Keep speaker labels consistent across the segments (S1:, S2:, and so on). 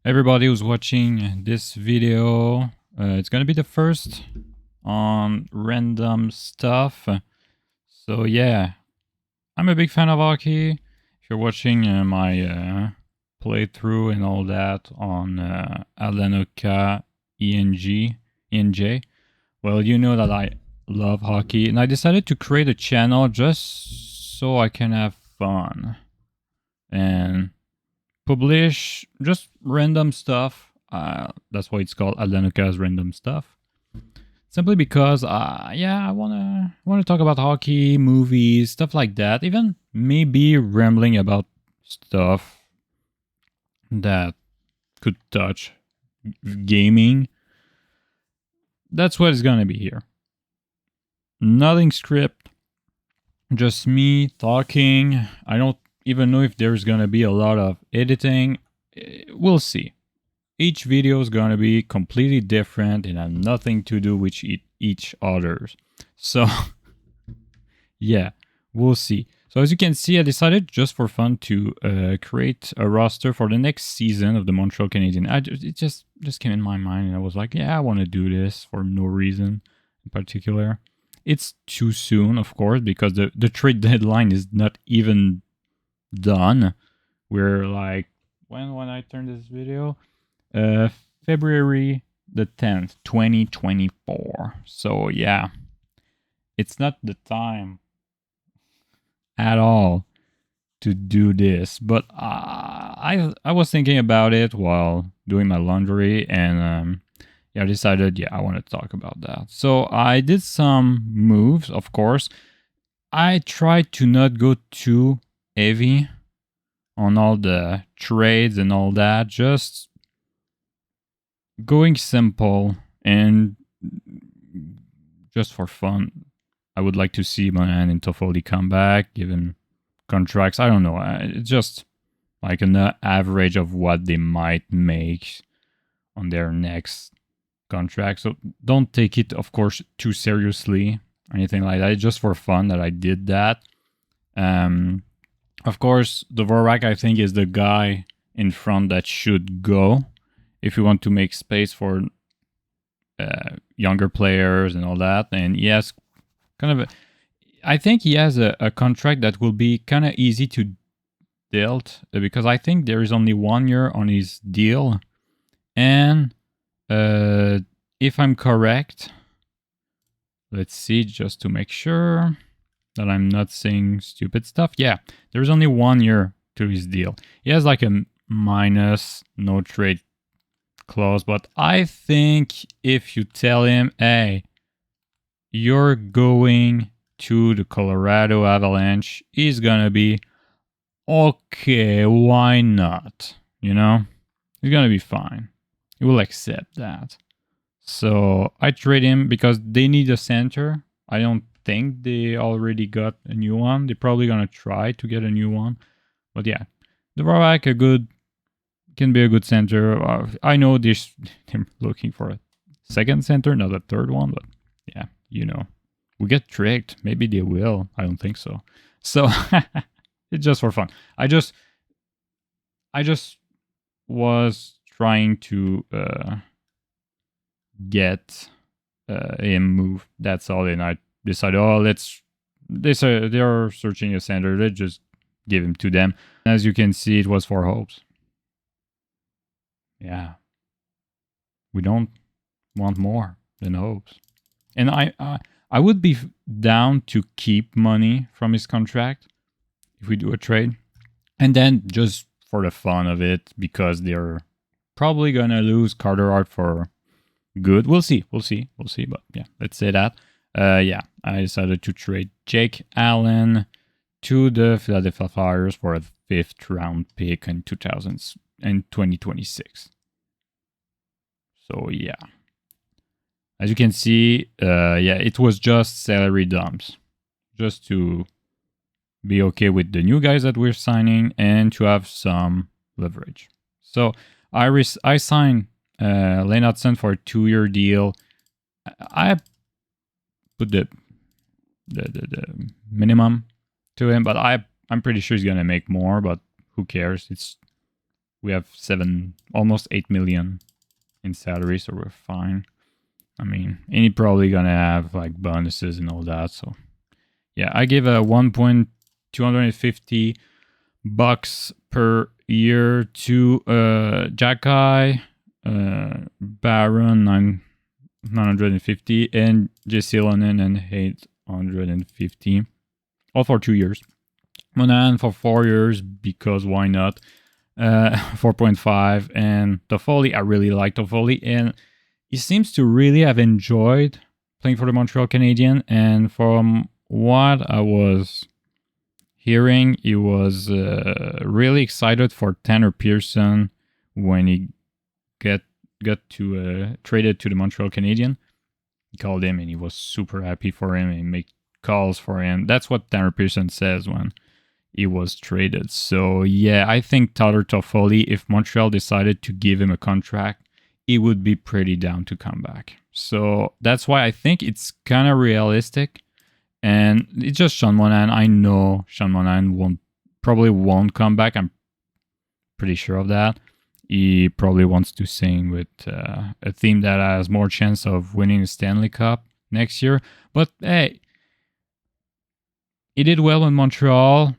S1: Everybody who's watching this video, it's gonna be the first on random stuff. So yeah, I'm a big fan of hockey. If you're watching my playthrough and all that on Adlanoka ENJ, well, you know that I love hockey, and I decided to create a channel just so I can have fun and publish just random stuff. That's why it's called Adlanoka's Random Stuff. Simply because, I wanna talk about hockey, movies, stuff like that. Even maybe rambling about stuff that could touch gaming. That's what it's gonna be here. Nothing script, just me talking. I don't even know if there's gonna be a lot of editing. We'll see. Each video is gonna be completely different and have nothing to do with each other's. So yeah, we'll see. So as you can see, I decided just for fun to create a roster for the next season of the Montreal Canadiens. It just came in my mind, and I was like, yeah, I want to do this for no reason in particular. It's too soon, of course, because the trade deadline is not even done. We're like, when I turn this video, February the 10th, 2024. So yeah, it's not the time at all to do this. But I was thinking about it while doing my laundry, and I decided, I want to talk about that. So I did some moves, of course. I tried to not go too heavy on all the trades and all that, just going simple and just for fun. I would like to see Monahan and Toffoli come back, given contracts. I don't know. It's just like an average of what they might make on their next contract. So don't take it, of course, too seriously or anything like that. It's just for fun that I did that. Of course, Dvorak, I think, is the guy in front that should go if you want to make space for younger players and all that. And he has I think he has a contract that will be kind of easy to dealt, because I think there is only 1 year on his deal. And if I'm correct, let's see, just to make sure that I'm not saying stupid stuff. Yeah, there's only 1 year to his deal. He has like a minus no trade clause, but I think if you tell him, hey, you're going to the Colorado Avalanche, he's gonna be okay, why not? You know, he's gonna be fine. He will accept that. So I trade him because they need a center. I don't think they already got a new one. They're probably gonna try to get a new one. But yeah, Dvorak can be a good center. I know they're looking for a second center, not a third one, but yeah, we get tricked. Maybe they will. I don't think so. So it's just for fun. I just was trying to get him moved. That's all. And I decided, they are searching a center. Let's just give him to them. As you can see, it was for hopes. Yeah, we don't want more than hopes. And I would be down to keep money from his contract if we do a trade. And then just for the fun of it, because they're probably going to lose Carter Hart for good. We'll see. But yeah, let's say that. I decided to trade Jake Allen to the Philadelphia Flyers for a 5th round pick in 2026. So yeah. As you can see, it was just salary dumps. Just to be okay with the new guys that we're signing and to have some leverage. So I signed Lane Hudson for a 2-year deal. I put the minimum to him, but I'm pretty sure he's gonna make more. But who cares? we have almost 8 million in salary, so we're fine. I mean, and he's probably gonna have like bonuses and all that. So yeah, I give a 1.250 bucks per year to Jacky, Baron 950, and Jesse Lonen and 850. All for 2 years. Monahan for 4 years, because why not? 4.5. And Toffoli, I really like Toffoli, and he seems to really have enjoyed playing for the Montreal Canadiens. And from what I was hearing, he was really excited for Tanner Pearson when he got traded to the Montreal Canadiens. He called him and he was super happy for him and make calls for him. That's what Tanner Pearson says when he was traded. So yeah, I think Tyler Toffoli, if Montreal decided to give him a contract, he would be pretty down to come back. So that's why I think it's kind of realistic. And it's just Sean Monahan. I know Sean Monahan probably won't come back. I'm pretty sure of that. He probably wants to sing with a team that has more chance of winning the Stanley Cup next year. But hey, he did well in Montreal.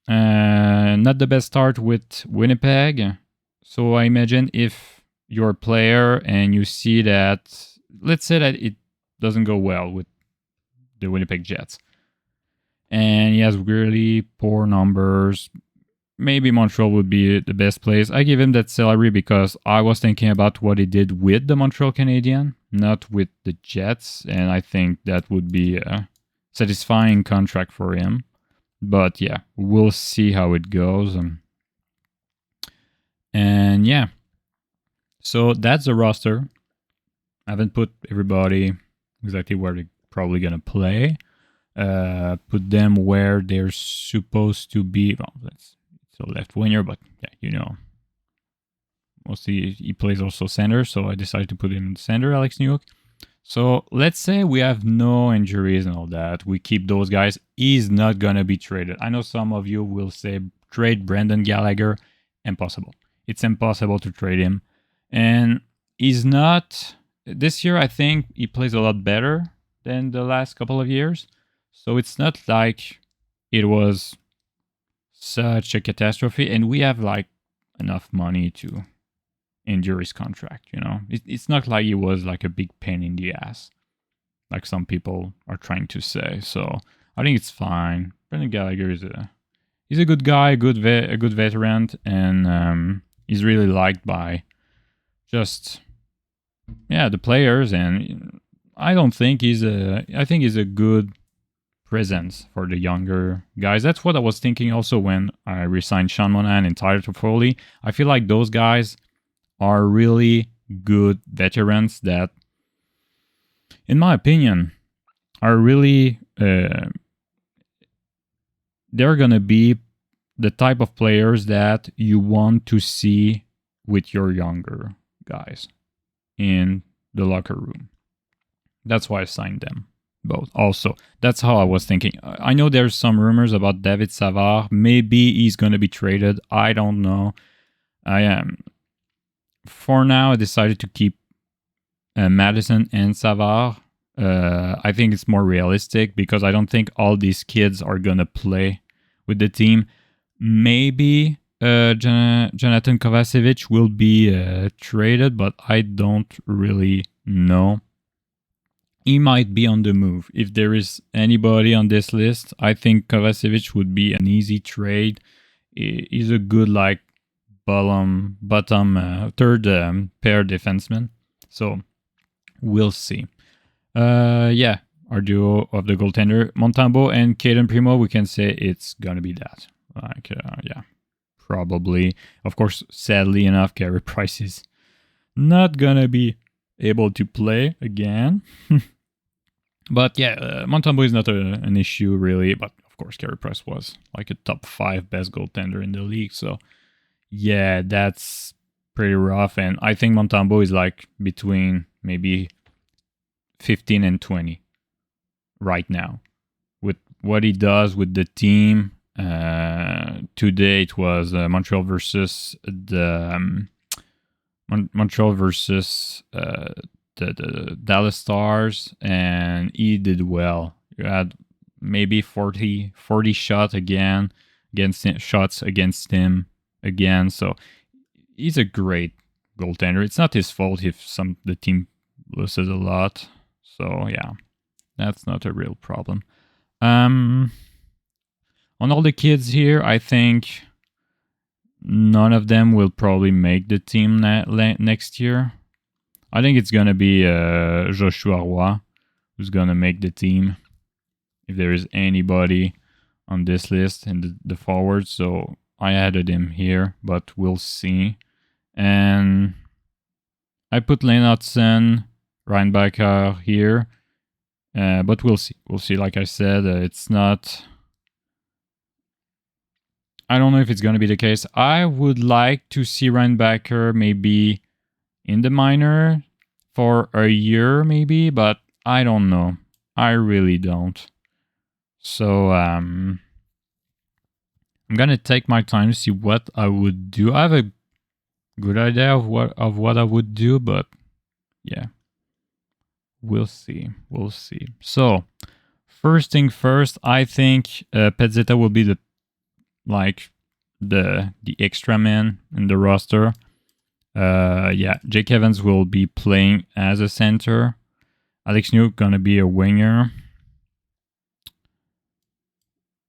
S1: Not the best start with Winnipeg. So I imagine if you're a player and you see that, let's say that it doesn't go well with the Winnipeg Jets, and he has really poor numbers, maybe Montreal would be the best place. I give him that salary because I was thinking about what he did with the Montreal Canadiens, not with the Jets, and I think that would be a satisfying contract for him. But yeah, we'll see how it goes. And yeah, so that's the roster. I haven't put everybody exactly where they're probably going to play. Put them where they're supposed to be. Well, it's a left winger, but yeah, you know. Mostly he plays also center, so I decided to put him in center, Alex Newhook. So let's say we have no injuries and all that. We keep those guys. He's not going to be traded. I know some of you will say trade Brendan Gallagher. Impossible. It's impossible to trade him. And he's not... This year, I think he plays a lot better than the last couple of years. So it's not like it was such a catastrophe. And we have like enough money to endure his contract, you know. It's not like it was like a big pain in the ass, like some people are trying to say. So I think it's fine. Brendan Gallagher he's a good guy, a good veteran, and he's really liked by just the players. And I think he's a good presence for the younger guys. That's what I was thinking also when I re-signed Sean Monahan and Tyler Toffoli. I feel like those guys are really good veterans that, in my opinion, are really they're gonna be the type of players that you want to see with your younger guys in the locker room. That's why I signed them both. Also, that's how I was thinking. I know there's some rumors about David Savard. Maybe he's gonna be traded. I don't know. For now, I decided to keep Madison and Savard. I think it's more realistic because I don't think all these kids are going to play with the team. Maybe Jonathan Kovacevic will be traded, but I don't really know. He might be on the move. If there is anybody on this list, I think Kovacevic would be an easy trade. He's a good bottom third pair defenseman. So we'll see. Our duo of the goaltender, Montembeault and Caden Primo, we can say it's gonna be that. Probably. Of course, sadly enough, Carey Price is not gonna be able to play again. But Montembeault is not an issue really. But of course, Carey Price was like a top 5 best goaltender in the league. So yeah, that's pretty rough. And I think Montembeault is like between maybe 15 and 20 right now with what he does with the team. Today it was Montreal versus Montreal versus the Dallas Stars, and he did well. You had maybe 40 shots against him again. So he's a great goaltender. It's not his fault if the team loses a lot. So yeah, that's not a real problem. On all the kids here, I think none of them will probably make the team next year. I think it's going to be Joshua Roy who's going to make the team, if there is anybody on this list in the forwards. So I added him here, but we'll see. And I put Lennartson, Reinbacher here, but we'll see. We'll see. Like I said, it's not... I don't know if it's going to be the case. I would like to see Reinbacher maybe in the minor for a year maybe, but I don't know. I really don't. So I'm going to take my time to see what I would do. I have a good idea of what I would do, but yeah. We'll see. We'll see. So, first thing first, I think Pezzetta will be the extra man in the roster. Yeah, Jake Evans will be playing as a center. Alex Newk gonna be a winger.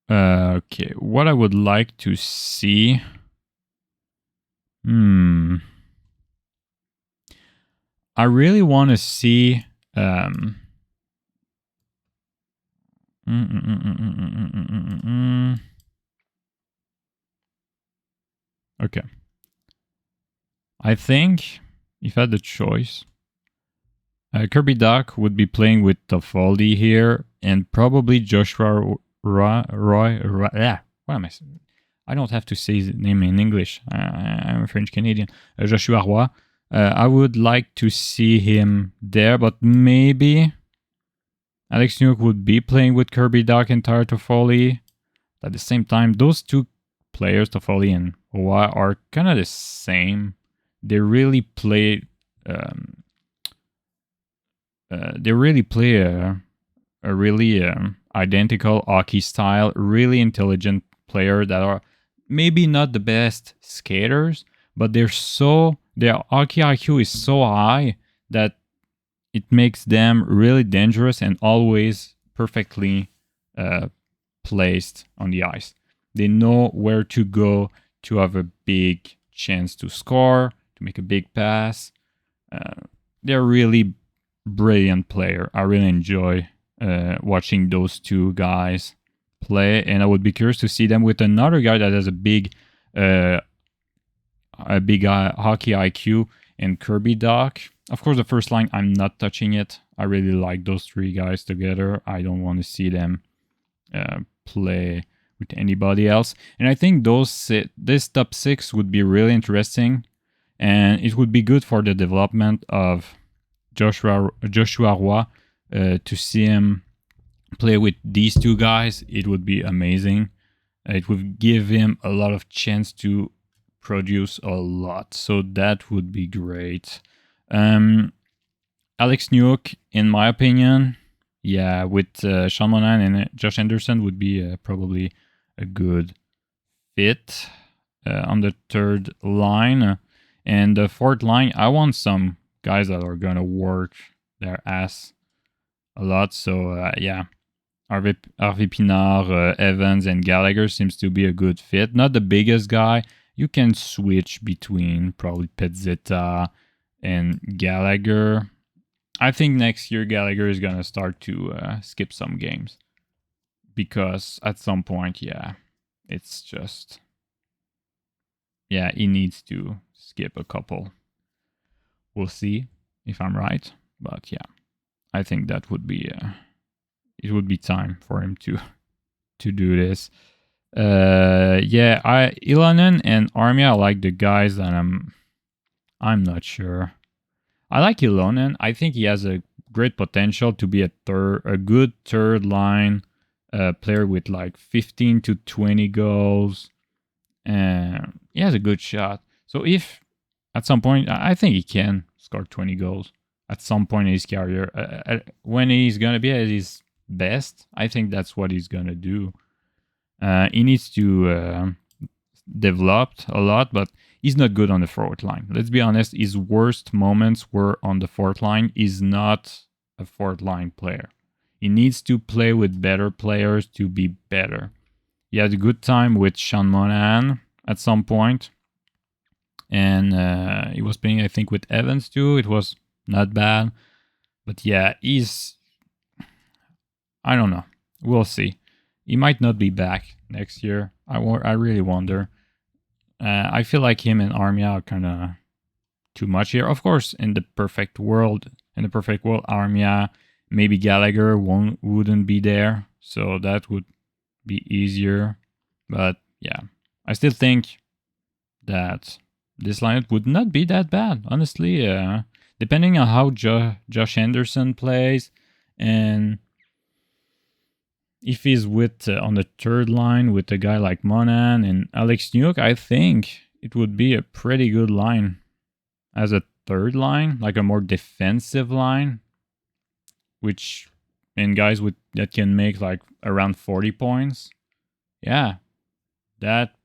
S1: Okay, what I would like to see. I really want to see. Okay. I think if I had the choice, Kirby Doc would be playing with Toffoli here, and probably Joshua Roy. Yeah, what am I saying? I don't have to say his name in English. I'm a French Canadian. Joshua Roy. I would like to see him there, but maybe Alex Newk would be playing with Kirby Doc and Tyler Toffoli. At the same time, those two players, Toffoli and Roy, are kind of the same. They really play. They really play a really identical hockey style. Really intelligent player that are maybe not the best skaters, but their hockey IQ is so high that it makes them really dangerous and always perfectly placed on the ice. They know where to go to have a big chance to score, to make a big pass. They're really brilliant player. I really enjoy watching those two guys play, and I would be curious to see them with another guy that has a big hockey IQ, and Kirby Doc. Of course, the first line, I'm not touching it. I really like those three guys together. I don't want to see them play with anybody else. And I think this top 6 would be really interesting, and it would be good for the development of Joshua Roy to see him play with these two guys. It would be amazing. It would give him a lot of chance to produce a lot. So that would be great. Alex Newk, in my opinion, yeah, with Sean Monahan and Josh Anderson would be probably a good fit on the third line. And the fourth line, I want some guys that are going to work their ass a lot. So, yeah, Harvey Pinard, Evans, and Gallagher seems to be a good fit. Not the biggest guy. You can switch between probably Pezzetta and Gallagher. I think next year Gallagher is going to start to skip some games. Because at some point, yeah, it's just... Yeah, he needs to skip a couple. We'll see if I'm right. But yeah, I think that would be... it would be time for him to do this. Yeah, Ilonen and Armia, I like the guys that I'm not sure. I like Ilonen. I think he has a great potential to be a good third line a player with like 15 to 20 goals. And he has a good shot. So if at some point, I think he can score 20 goals at some point in his career. When he's going to be at his best, I think that's what he's going to do. He needs to develop a lot, but he's not good on the forward line. Let's be honest, his worst moments were on the fourth line. He's not a fourth line player. He needs to play with better players to be better. He had a good time with Sean Monahan at some point. And he was playing, I think, with Evans too. It was not bad. But yeah, I don't know. We'll see. He might not be back next year. I really wonder. I feel like him and Armia are kind of too much here. Of course, in the perfect world, Armia, maybe Gallagher wouldn't be there. So that would be easier. But yeah, I still think that this lineup would not be that bad, honestly. Depending on how Josh Anderson plays, and if he's with on the third line with a guy like Monan and Alex Newhook, I think it would be a pretty good line as a third line, like a more defensive line, which and guys with that can make like around 40 points. Yeah, that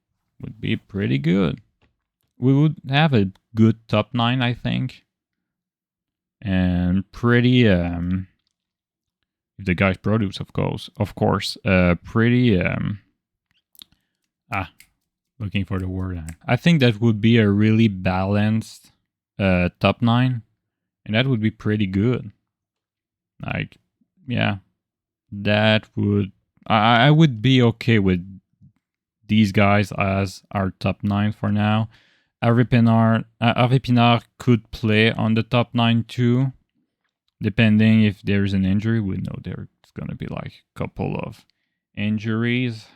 S1: would be pretty good. We would have a good top 9, I think. And pretty if the guys produce, of course, pretty looking for the word. I think that would be a really balanced top 9, and that would be pretty good. Like, yeah, that would I would be okay with these guys as our top 9 for now. Harvey Pinard could play on the top 9 too, depending if there's an injury. We know there's going to be like a couple of injuries,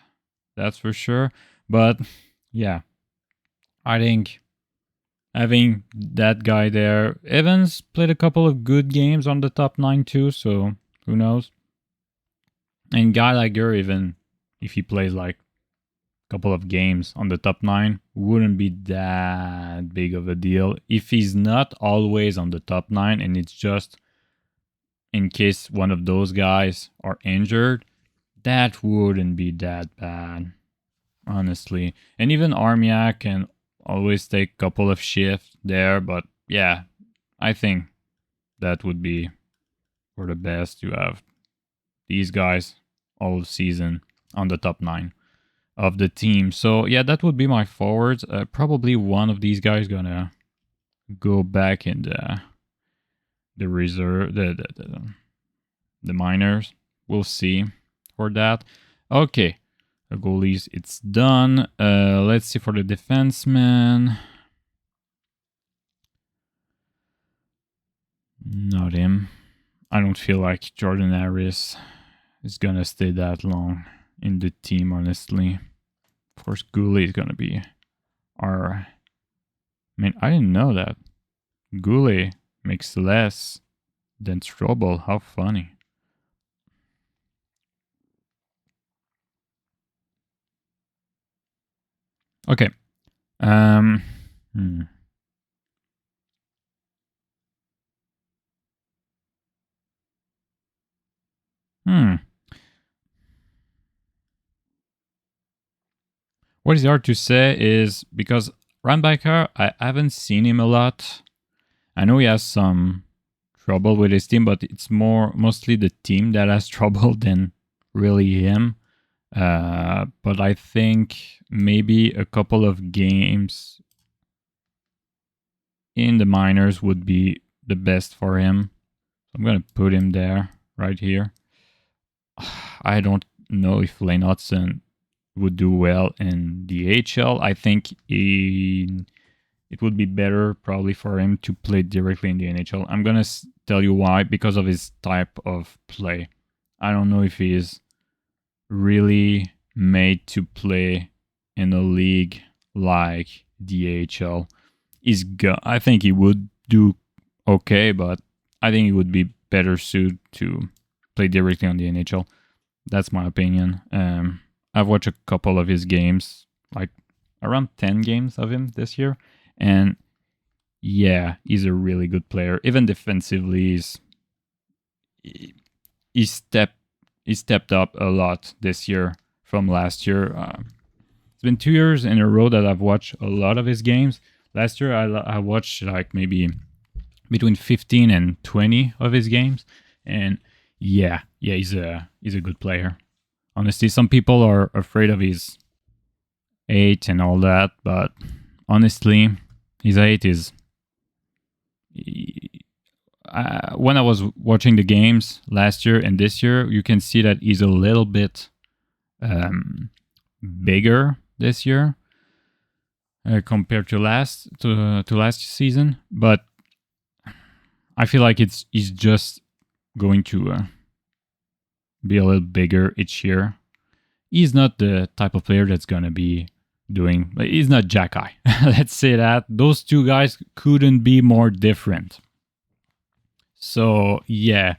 S1: that's for sure. But yeah, I think having that guy there, Evans played a couple of good games on the top 9 too, so who knows. And Gallagher, even if he plays like couple of games on the top 9, wouldn't be that big of a deal. If he's not always on the top 9 and it's just in case one of those guys are injured, that wouldn't be that bad, honestly. And even Armia can always take a couple of shifts there, but yeah, I think that would be for the best to have these guys all season on the top 9 of the team. So yeah, that would be my forwards. Probably one of these guys gonna go back in the reserve, the minors. We'll see for that. Okay, the goalies, it's done. Let's see for the defenseman. Not him. I don't feel like Jordan Harris is gonna stay that long in the team, honestly. Of course, Goulet is gonna be our... I mean, I didn't know that. Goulet makes less than Strobel. How funny. Okay. What is hard to say is because Randbacker, I haven't seen him a lot. I know he has some trouble with his team, but it's mostly the team that has trouble than really him. But I think maybe a couple of games in the minors would be the best for him. I'm going to put him there, right here. I don't know if Lane Hudson would do well in the AHL. I think it would be better probably for him to play directly in the NHL. I'm going to tell you why, because of his type of play. I don't know if he is really made to play in a league like the AHL. I think he would do okay, but I think he would be better suited to play directly on the NHL. That's my opinion. I've watched a couple of his games, like around 10 games of him this year, and yeah, he's a really good player. Even defensively, he stepped up a lot this year from last year. It's been 2 years in a row that I've watched a lot of his games. Last year, I watched like maybe between 15 and 20 of his games, and yeah, he's a good player. Honestly, some people are afraid of his age and all that, but honestly, his age is. When I was watching the games last year and this year, you can see that he's a little bit bigger this year compared to last season. But I feel like he's just going to be a little bigger each year. He's not the type of player that's gonna be doing. He's not Jack-Eye. Let's say that. Those two guys couldn't be more different. So yeah.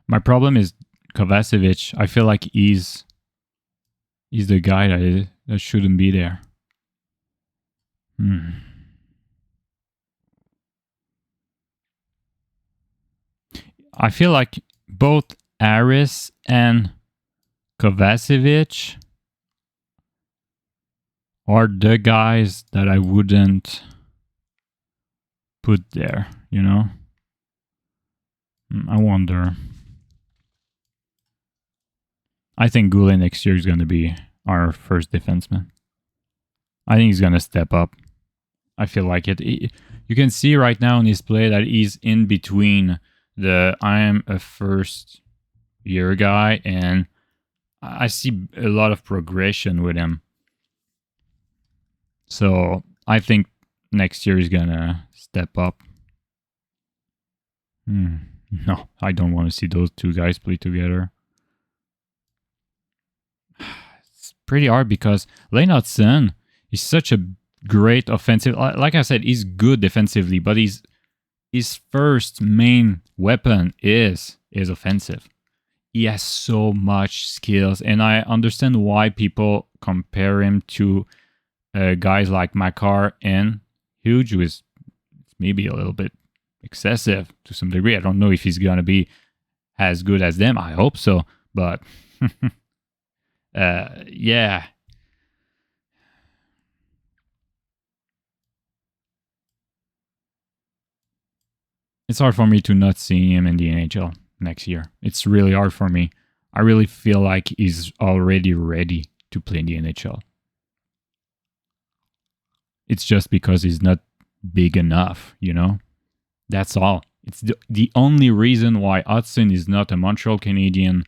S1: My problem is Kovacevic. I feel like he's the guy that shouldn't be there. I feel like both Aris and Kovacevic are the guys that I wouldn't put there, you know? I wonder. I think Goulet next year is going to be our first defenseman. I think he's going to step up. I feel like it. You can see right now in his play that he's in between the I am a first year guy, and I see a lot of progression with him. So I think next year he's going to step up. No, I don't want to see those two guys play together. It's pretty hard because Lane Hudson is such a great offensive. Like I said, he's good defensively, but his first main weapon is offensive. He has so much skills, and I understand why people compare him to guys like Makar and Hughes, who is maybe a little bit excessive to some degree. I don't know if he's gonna be as good as them. I hope so, but yeah. It's hard for me to not see him in the NHL next year. It's really hard for me. I really feel like he's already ready to play in the NHL. It's just because he's not big enough, you know? That's all. It's the only reason why Hudson is not a Montreal Canadian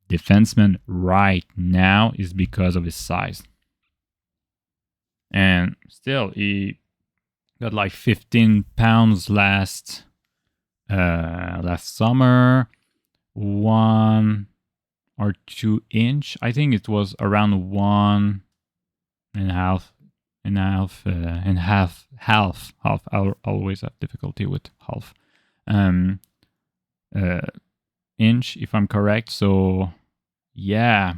S1: defenseman right now is because of his size. And still, he got like 15 pounds last summer, 1 or 2 inch. I think it was around 1.5 half. I always have difficulty with half inch, if I'm correct. So yeah,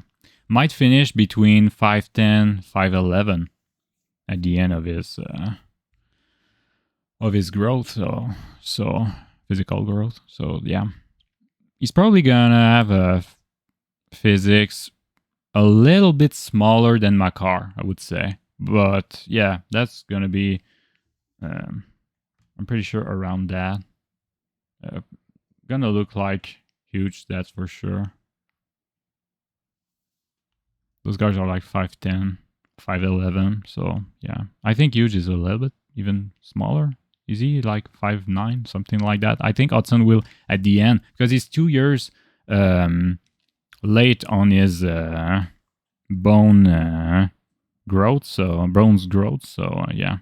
S1: might finish between 5'10", 5'11" at the end of his growth. So physical growth. So yeah, he's probably gonna have a physics a little bit smaller than Makar, I would say. But yeah, that's gonna be, I'm pretty sure around that. Gonna look like Huge, that's for sure. Those guys are like 5'10", 5'11". So yeah, I think Huge is a little bit even smaller. Is he like 5'9", something like that? I think Hudson will at the end, because he's 2 years late on his bone growth. So yeah,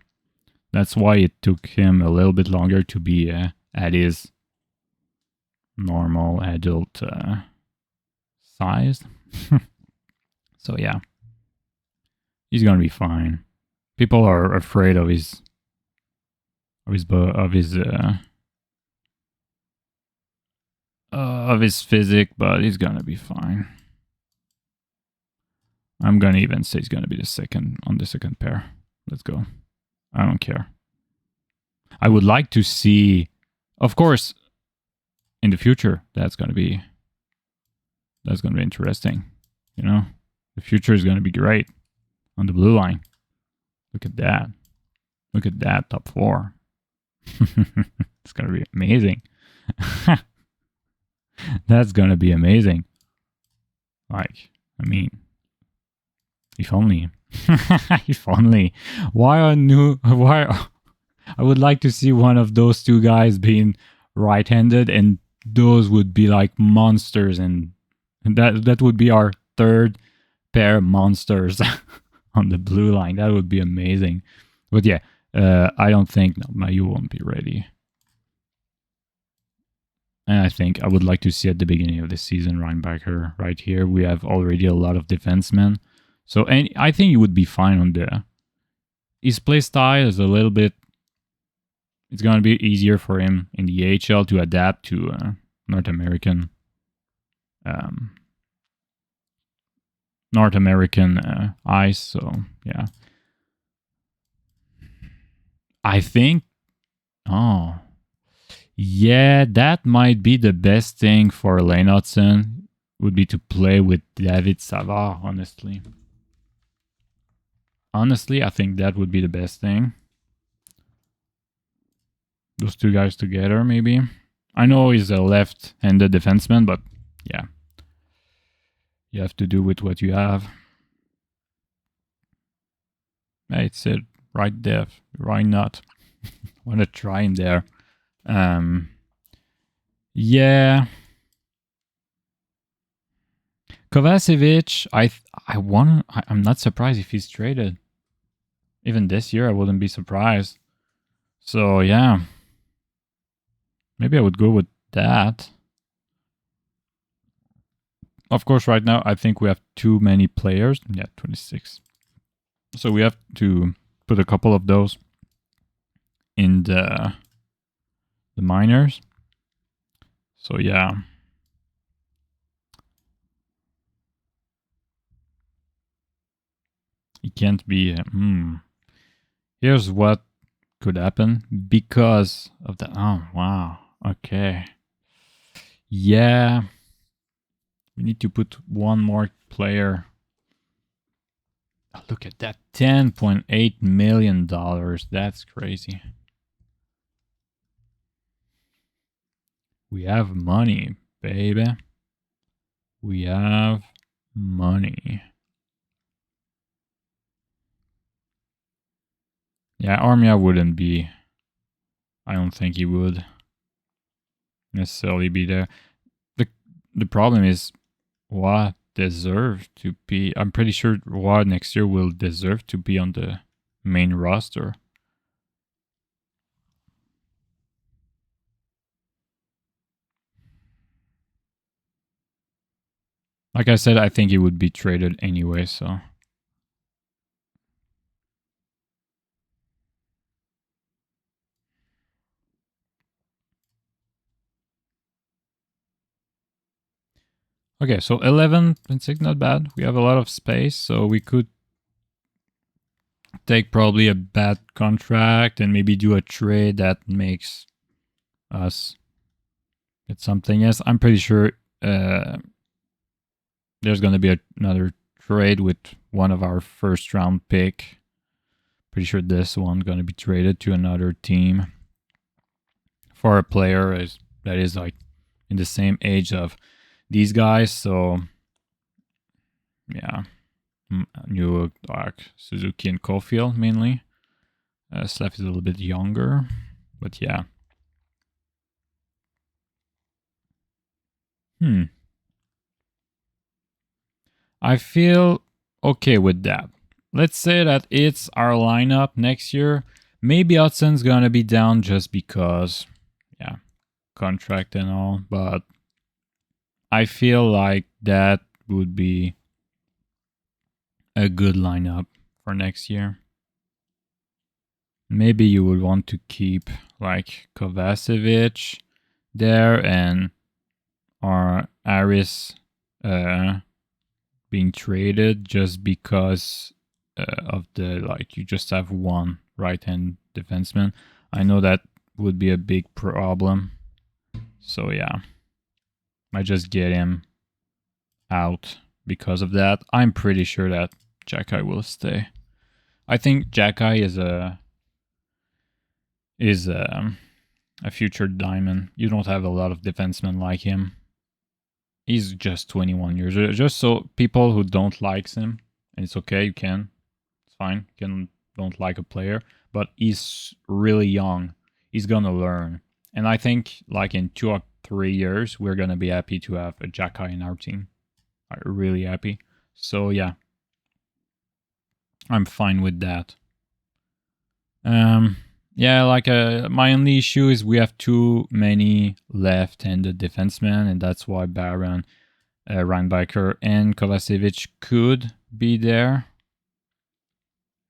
S1: that's why it took him a little bit longer to be at his normal adult size. So yeah, he's gonna be fine. People are afraid of his of his physique, but he's gonna be fine. I'm gonna even say he's gonna be the second on the second pair. Let's go. I don't care. I would like to see, of course, in the future. That's gonna be interesting. You know, the future is gonna be great on the blue line. Look at that. Look at that top four. It's gonna be amazing. That's gonna be amazing. Like, I mean, if only. If only. Why I would like to see one of those two guys being right-handed, and those would be like monsters, and that would be our third pair monsters on the blue line. That would be amazing. But yeah, I don't think Mayu won't be ready. And I think I would like to see at the beginning of the season Reinbacher right here. We have already a lot of defensemen. So and I think he would be fine on the... His play style is a little bit... It's going to be easier for him in the AHL to adapt to North American ice. So yeah. I think... Oh... Yeah, that might be the best thing for Lane Hudson, would be to play with David Savard, honestly. Honestly, I think that would be the best thing. Those two guys together, maybe. I know he's a left-handed defenseman, but yeah. You have to do with what you have. It's it right there. Why not? Want to try him there. Yeah. Kovacevic, I'm not surprised if he's traded. Even this year, I wouldn't be surprised. So yeah, maybe I would go with that. Of course, right now I think we have too many players. Yeah, 26. So we have to put a couple of those in the minors. So yeah. It can't be... Here's what could happen because of the... Oh, wow. Okay. Yeah. We need to put one more player. Oh, look at that. $10.8 million. That's crazy. We have money, baby. We have money. Yeah, Armia wouldn't be... I don't think he would necessarily be there. The problem is Roy deserves to be... I'm pretty sure Roy next year will deserve to be on the main roster. Like I said, I think he would be traded anyway, so... Okay, so 11.6, not bad. We have a lot of space, so we could take probably a bad contract and maybe do a trade that makes us get something else. I'm pretty sure there's going to be another trade with one of our first round pick. Pretty sure this one's going to be traded to another team for a player that is like in the same age of these guys. So yeah, New York, Suzuki and Caulfield mainly. Slav is a little bit younger, but yeah. I feel okay with that. Let's say that it's our lineup next year. Maybe Hudson's gonna be down just because, yeah, contract and all, but I feel like that would be a good lineup for next year. Maybe you would want to keep like Kovacevic there and or Aris being traded just because of the like you just have one right-hand defenseman. I know that would be a big problem. So yeah, might just get him out because of that. I'm pretty sure that Jacky will stay. I think Jacky is a future diamond. You don't have a lot of defensemen like him. He's just 21 years. Just so people who don't like him, and it's okay, you can. It's fine. You can don't like a player, but he's really young. He's gonna learn. And I think like in 2 or 3 years, we're gonna be happy to have a Jacky in our team. I'm really happy. So yeah. I'm fine with that. Yeah, like my only issue is we have too many left-handed defensemen, and that's why Baron, Reinbacher, and Kovacevic could be there.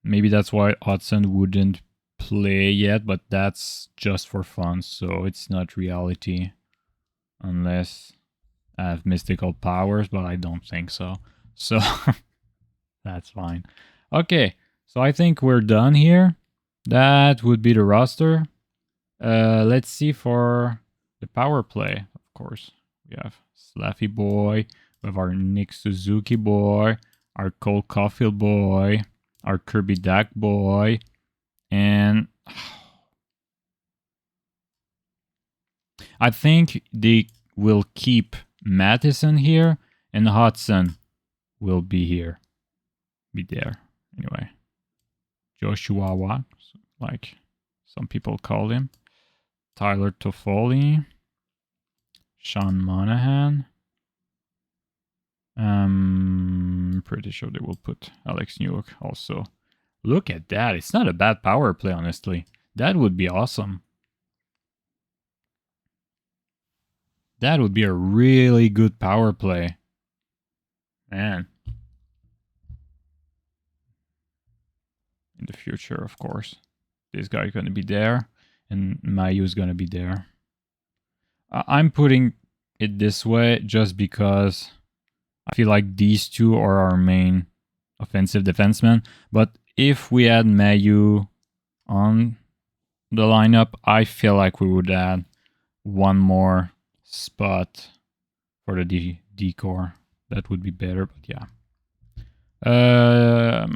S1: Maybe that's why Hudson wouldn't play yet, but that's just for fun, so it's not reality. Unless I have mystical powers, but I don't think so. So that's fine. Okay, so I think we're done here. That would be the roster. Let's see for the power play, of course. We have Slaffy boy, we have our Nick Suzuki boy, our Cole Caulfield boy, our Kirby Dak boy, and I think they will keep Matheson here and Hudson will be here. Be there. Anyway. Joshua Watt, like some people call him. Tyler Toffoli. Sean Monahan. Pretty sure they will put Alex Newhook also. Look at that. It's not a bad power play, honestly. That would be awesome. That would be a really good power play. Man. In the future, of course. This guy is going to be there. And Mayu is going to be there. I'm putting it this way just because I feel like these two are our main offensive defensemen. But if we add Mayu on the lineup, I feel like we would add one more spot for the decor. That would be better, but yeah. Of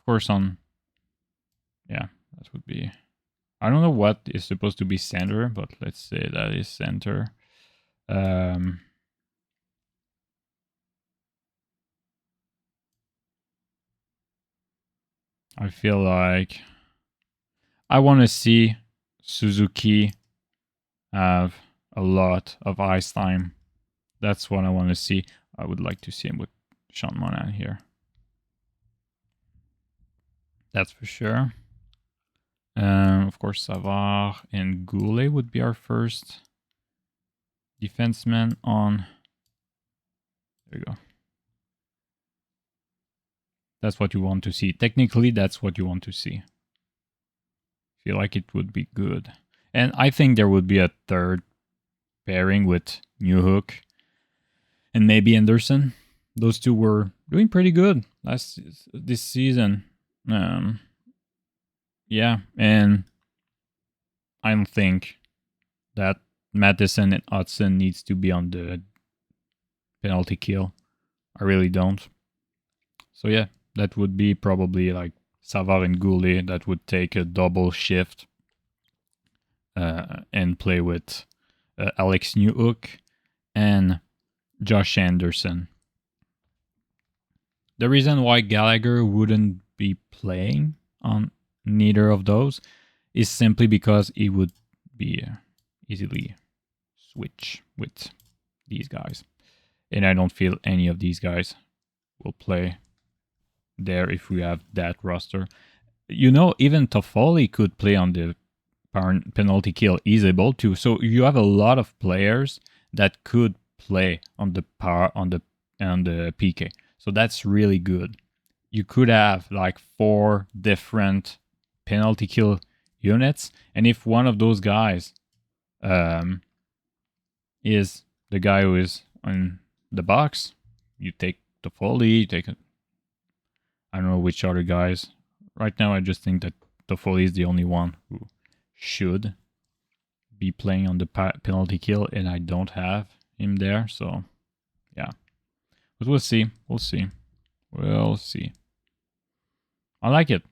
S1: course yeah, that would be... I don't know what is supposed to be center, but let's say that is center. I feel like I want to see Suzuki have a lot of ice time. That's what I want to see. I would like to see him with Sean Monahan here. That's for sure. Of course, Savard and Goulet would be our first defenseman on... There we go. That's what you want to see. Technically, that's what you want to see. Feel like it would be good. And I think there would be a third pairing with Newhook and maybe Anderson. Those two were doing pretty good this season. Yeah, and I don't think that Matheson and Hudson needs to be on the penalty kill. I really don't. So yeah, that would be probably like Savard and Goulet that would take a double shift and play with Alex Newhook and Josh Anderson. The reason why Gallagher wouldn't be playing on neither of those is simply because he would be easily switch with these guys. And I don't feel any of these guys will play there if we have that roster. You know, even Toffoli could play on the penalty kill. He's able to. So you have a lot of players that could play on the power on the PK. So that's really good. You could have like 4 different penalty kill units, and if one of those guys is the guy who is on the box, you take the Foley, you take I don't know which other guys. Right now I just think that the Foley is the only one who should be playing on the penalty kill, and I don't have him there, so yeah. But we'll see. We'll see. We'll see. I like it.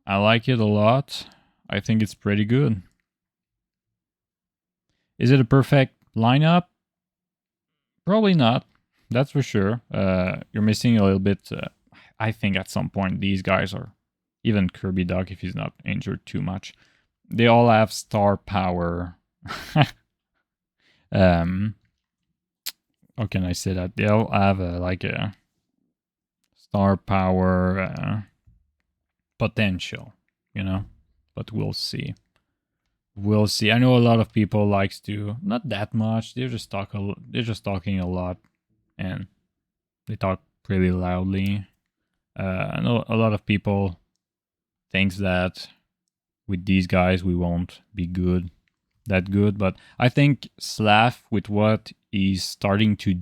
S1: I like it a lot. I think it's pretty good. Is it a perfect lineup? Probably not. That's for sure. You're missing a little bit. I think at some point these guys are, even Kirby Duck if he's not injured too much, they all have star power. How can I say that? They all have like a star power potential, you know. But we'll see. We'll see. I know a lot of people likes to, not that much. They're just talking a lot, and they talk pretty loudly. I know a lot of people thinks that with these guys we won't be that good, but I think Slav, with what he's starting to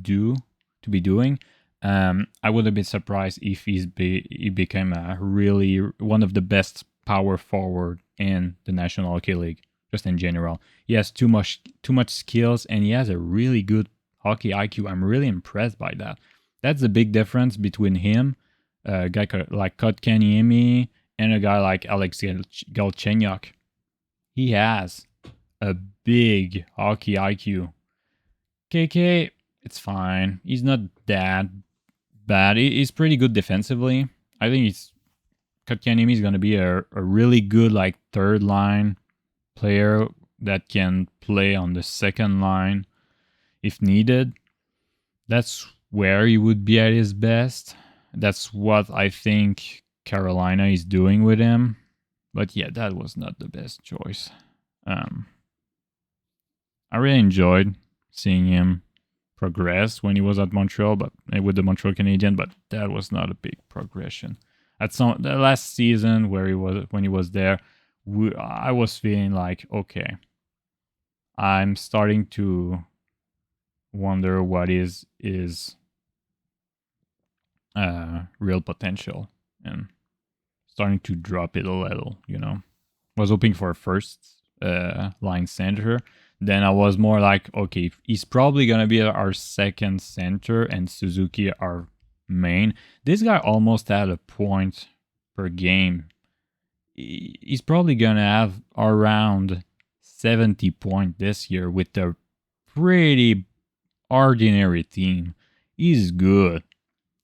S1: be doing, I would have been surprised if he became a really one of the best power forward in the National Hockey League, just in general. He has too much skills, and he has a really good hockey IQ. I'm really impressed by that. That's the big difference between him, a guy like Kotkaniemi, and a guy like Alex Galchenyuk. He has a big hockey IQ. KK, it's fine. He's not that bad. He's pretty good defensively. I think Kotkaniemi is going to be a really good like third line player that can play on the second line if needed. That's where he would be at his best. That's what I think Carolina is doing with him. But yeah, that was not the best choice. I really enjoyed seeing him progress when he was at Montreal, but with the Montreal Canadiens, but that was not a big progression. At the last season when he was there, I was feeling like, okay, I'm starting to wonder what is real potential, and starting to drop it a little, you know. Was hoping for a first line center. Then I was more like, okay, he's probably going to be our second center and Suzuki our main. This guy almost had a point per game. He's probably going to have around 70 points this year with a pretty ordinary team. He's good.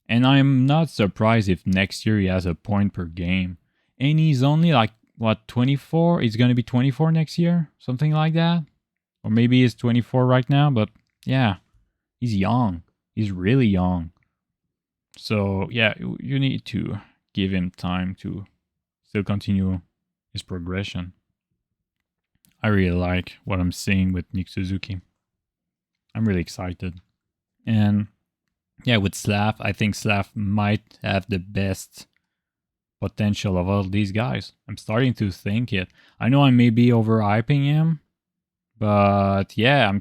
S1: And I'm not surprised if next year he has a point per game. And he's only like, what, 24? He's going to be 24 next year? Something like that? Or maybe he's 24 right now, but yeah, he's young. He's really young. So yeah, you need to give him time to still continue his progression. I really like what I'm seeing with Nick Suzuki. I'm really excited. And yeah, with Slav, I think Slav might have the best potential of all these guys. I'm starting to think it. I know I may be overhyping him, but yeah,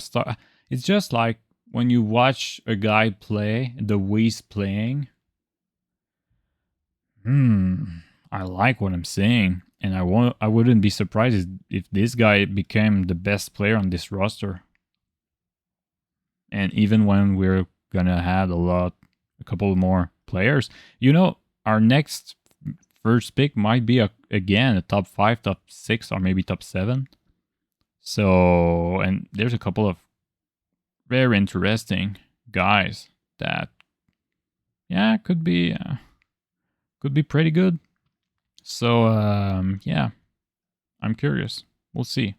S1: it's just like when you watch a guy play, the way he's playing. I like what I'm seeing, and I wouldn't be surprised if this guy became the best player on this roster. And even when we're gonna have a couple more players, you know, our next first pick might be again a top 5, top 6, or maybe top 7. So, and there's a couple of very interesting guys that, yeah, could be pretty good. So, yeah, I'm curious. We'll see.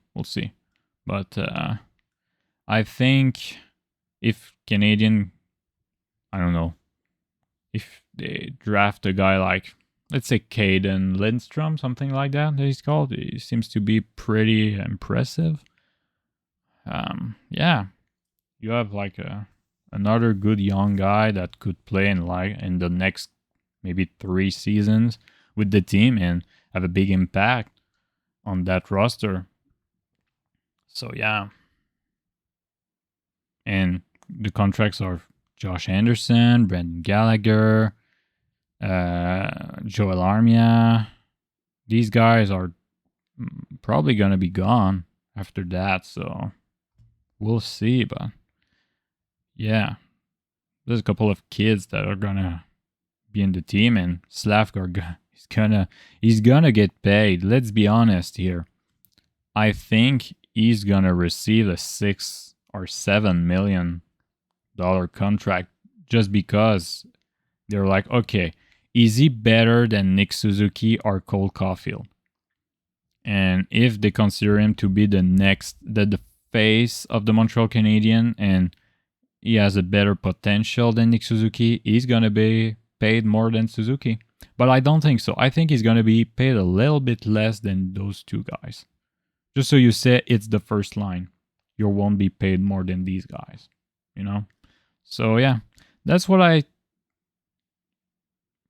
S1: But I think if Canadian, I don't know, if they draft a guy like, let's say Caden Lindstrom, something like that he's called. He seems to be pretty impressive. Yeah, you have like another good young guy that could play in the next maybe 3 seasons with the team, and have a big impact on that roster. So yeah. And the contracts are Josh Anderson, Brendan Gallagher, Joel Armia. These guys are probably going to be gone after that. So we'll see. But yeah, there's a couple of kids that are going to be in the team, and Slavkar he's gonna get paid. Let's be honest here. I think he's gonna receive a $6 or $7 million contract just because they're like, okay, is he better than Nick Suzuki or Cole Caulfield? And if they consider him to be the face of the Montreal Canadiens, and he has a better potential than Nick Suzuki, he's gonna be paid more than Suzuki. But I don't think so. I think he's going to be paid a little bit less than those two guys. Just so you say it's the first line. You won't be paid more than these guys. You know? So yeah, that's what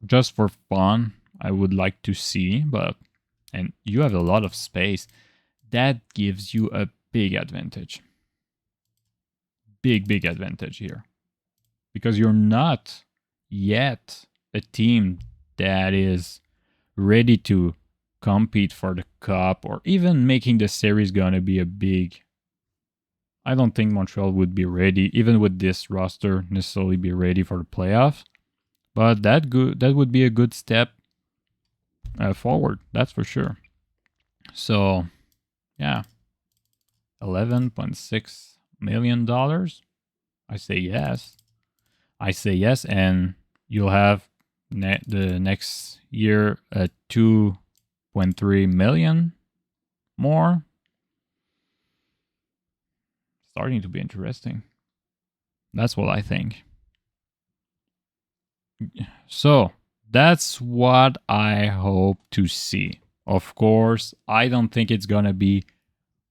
S1: just for fun, I would like to see. And you have a lot of space. That gives you a big advantage. Big advantage here. Because you're not yet a team that is ready to compete for the cup or even making the series gonna be a big. I don't think Montreal would be ready, even with this roster, necessarily be ready for the playoffs. But that would be a good step forward, that's for sure. So yeah, $11.6 million. I say yes, and you'll have the next year 2.3 million more. Starting to be interesting. That's what I think. So that's what I hope to see. Of course, I don't think it's gonna be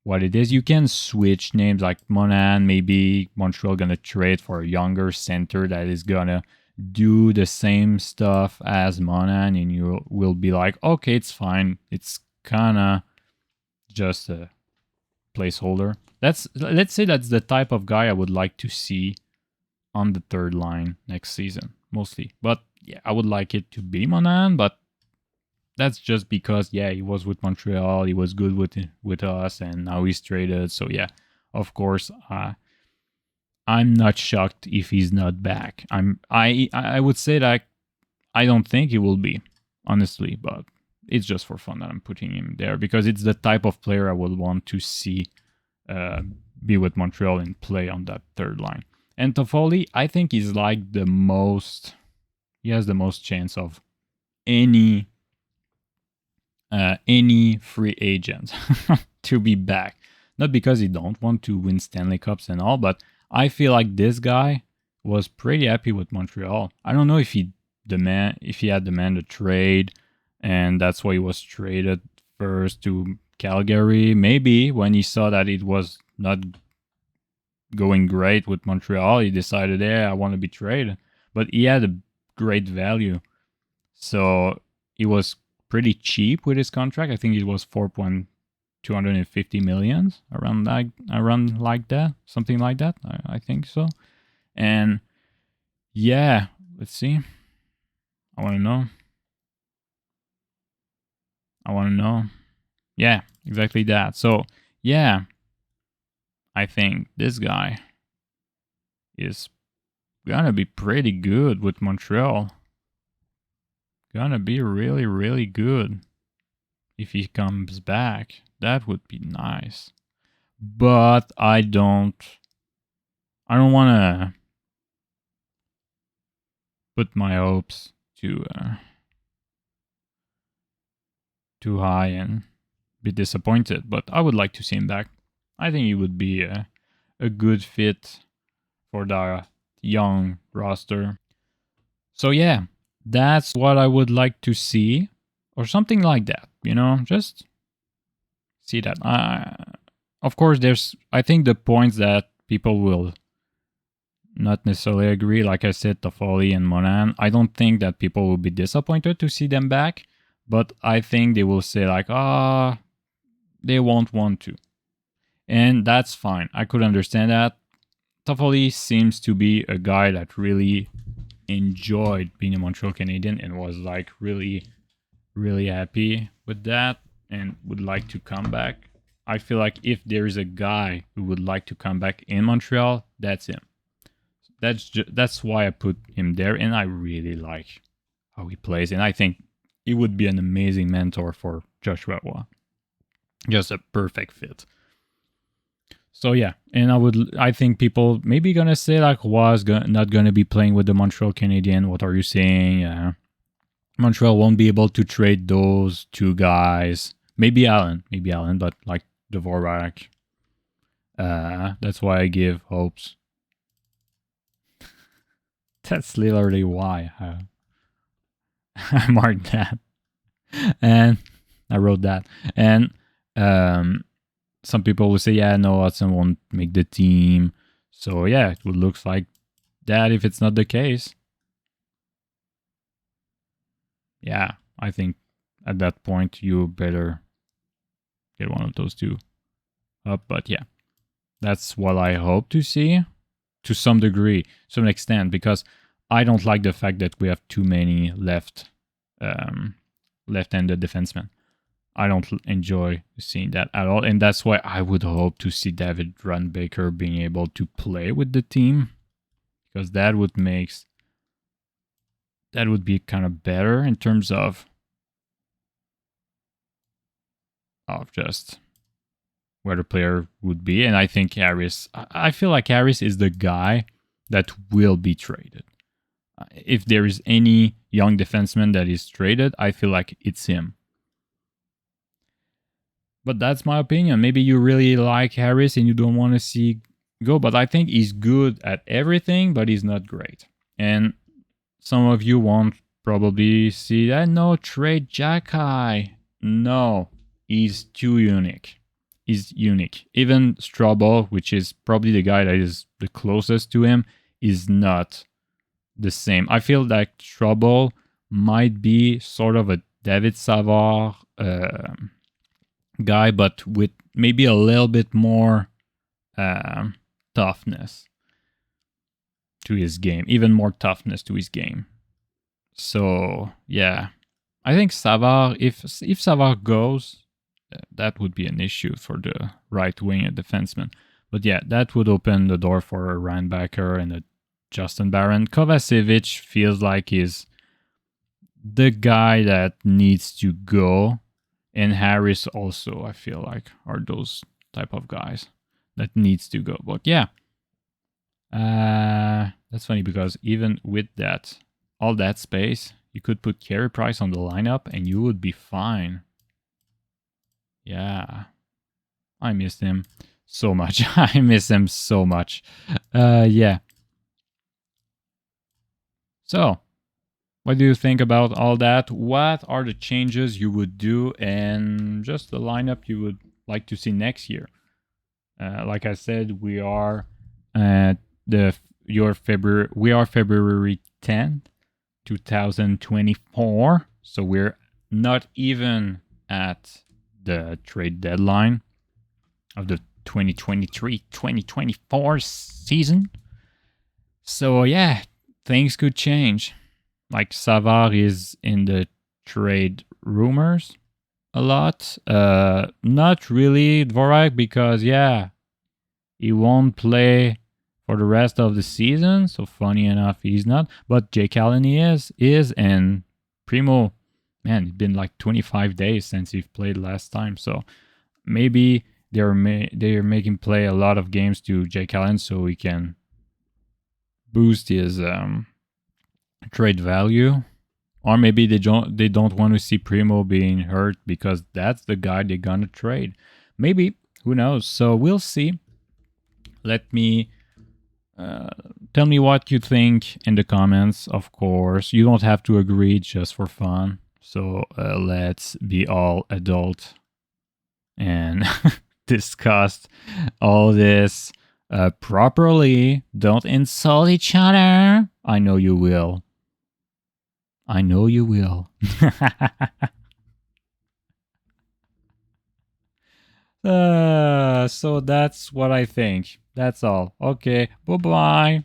S1: what it is. You can switch names like Monahan. Maybe Montreal gonna trade for a younger center that is gonna do the same stuff as Monahan, and you will be like, okay, it's fine. It's kind of just a placeholder. Let's say that's the type of guy I would like to see on the third line next season, mostly. But yeah, I would like it to be Monahan, but that's just because, yeah, he was with Montreal, he was good with us, and now he's traded. So yeah, of course, I'm not shocked if he's not back. I would say that I don't think he will be, honestly, but it's just for fun that I'm putting him there because it's the type of player I would want to see be with Montreal and play on that third line. And Toffoli, I think he's like he has the most chance of any free agent to be back. Not because he don't want to win Stanley Cups and all, but I feel like this guy was pretty happy with Montreal. I don't know if he had demanded a trade, and that's why he was traded first to Calgary. Maybe when he saw that it was not going great with Montreal, he decided, I want to be traded. But he had a great value, so he was pretty cheap with his contract. I think it was 4.250 million, around like that, something like that. I think so. And yeah, let's see. I want to know. Yeah, exactly that. So yeah, I think this guy is gonna be pretty good with Montreal. Gonna be really, really good if he comes back. That would be nice. But I don't want to put my hopes too high and be disappointed. But I would like to see him back. I think he would be a good fit for the young roster. So yeah, that's what I would like to see, or something like that. Just see that. Of course, I think the points that people will not necessarily agree, like I said, Toffoli and Monahan, I don't think that people will be disappointed to see them back. But I think they will say like, they won't want to. And that's fine. I could understand that. Toffoli seems to be a guy that really enjoyed being a Montreal Canadian and was like really, really happy with that and would like to come back. I feel like if there is a guy who would like to come back in Montreal, that's him. That's why I put him there, and I really like how he plays, and I think he would be an amazing mentor for Joshua Roy. Just a perfect fit. So yeah, and I think people maybe gonna say like, was not gonna be playing with the Montreal Canadian. What are you saying? Montreal won't be able to trade those two guys. Maybe Allen, but like Dvorak. That's why I give hopes. That's literally why I marked that, and I wrote that, and some people will say, yeah, no, Hudson won't make the team. So yeah, it would look like that if it's not the case. Yeah, I think at that point you better get one of those two up. But yeah, that's what I hope to see to some degree, some extent, because I don't like the fact that we have too many left-handed defensemen. I don't enjoy seeing that at all. And that's why I would hope to see David Runbaker being able to play with the team, because that would be kind of better in terms of just where the player would be. And I think I feel like Harris is the guy that will be traded. If there is any young defenseman that is traded, I feel like it's him. But that's my opinion. Maybe you really like Harris and you don't want to see go, but I think he's good at everything, but he's not great. And some of you won't probably see that. No, trade Jacky. No, he's too unique. He's unique. Even Strobel, which is probably the guy that is the closest to him, is not the same. I feel like Strobel might be sort of a David Savard guy, but with maybe a little bit more toughness to his game, even more toughness to his game. So yeah, I think Savard, if Savard goes, that would be an issue for the right wing and defenseman. But yeah, that would open the door for a Reinbacher and a Justin Barron. Kovacevic feels like he's the guy that needs to go. And Harris also, I feel like, are those type of guys that needs to go. But yeah, that's funny because even with that, all that space, you could put Carey Price on the lineup and you would be fine. Yeah, I missed him so much. I miss him so much. Yeah. So, what do you think about all that? What are the changes you would do and just the lineup you would like to see next year? Like I said, we are February 10th, 2024. So we're not even at the trade deadline of the 2023-2024 season. So yeah, things could change. Like Savard is in the trade rumors a lot. Not really Dvorak because yeah, he won't play for the rest of the season. So funny enough, he's not. But Jake Allen is, and Primo, man, it's been like 25 days since he played last time. So maybe they're making play a lot of games to Jake Allen so he can boost his trade value, or maybe they don't want to see Primo being hurt because that's the guy they're gonna trade. Maybe, who knows? So we'll see. Let me tell me what you think in the comments. Of course, you don't have to agree, just for fun. So let's be all adult and discuss all this properly. Don't insult each other. I know you will. So that's what I think. That's all. Okay, bye bye.